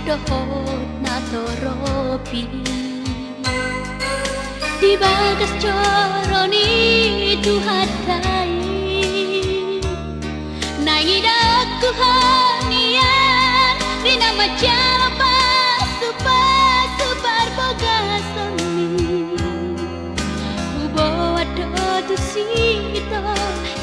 dohot na toropi di bagas coroni tuhadai naidak ku hanian rina macam pasu barbogasoni ubo ado tu sito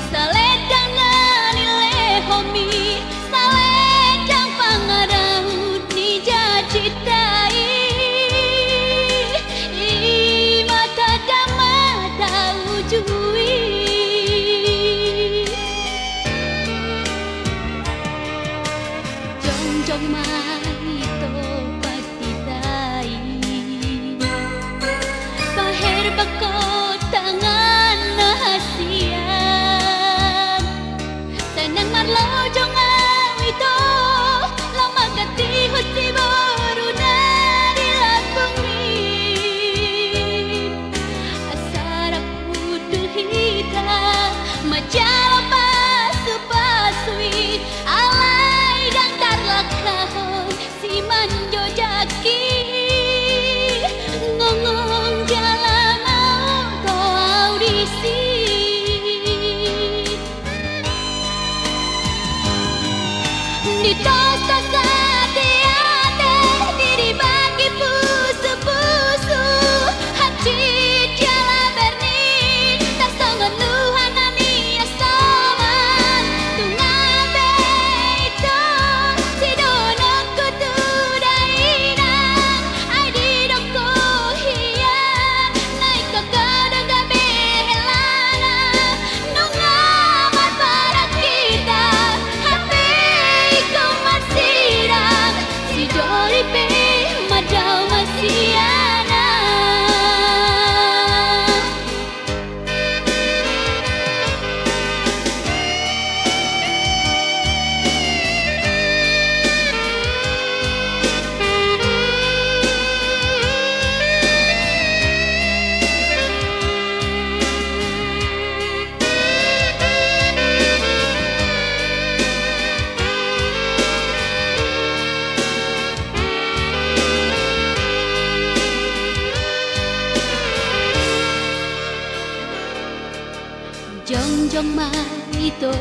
saledang ngani lehomi saledang pangarahut ni jacitai i mata damata ujui jong mai to patidai paher bakot tangan hasian senang marlo jong itu lama gati husi baru nari lapung min asara kudu hitam macam pasu-pasui alai dan tarlakahon si manjo jaki ngongong jalan auto audisi di tos-tos hati-hati diri bagi pusu-pusu hati jala berni tak songon luhan ania soman tungabe itu si donokku tudainang ai di doko hian naik ke kadang gabe helana nungamat para kita hape ikaw masirang si Doripe madaw masiana jong mai to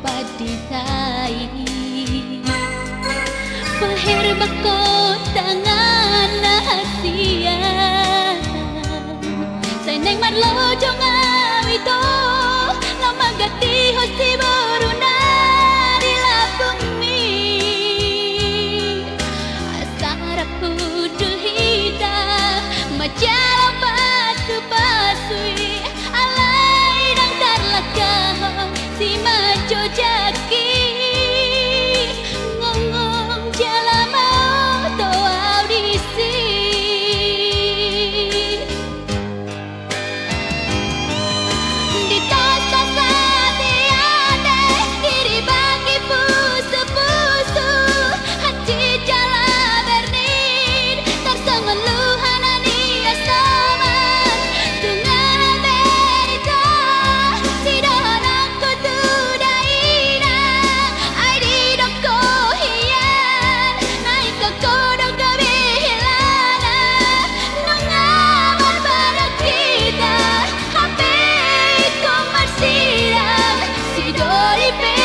paditai paher bakot tangan hasian seneng marlo jong itu lama gati hosi baru nari lapung mi asara kudu hitam macam pasu-pasui alai dan tarlakahon si majo jaki ngongong jala mau to audisi di tos-tos hati-hati diri bagi pusu-pusu hati jala bernin tersongon luhan ania soman tungabe itu si donokku tudainang ai di doko hian naik ke kodok gabe helana nungamat para kita hape ikaw masirang si Doripe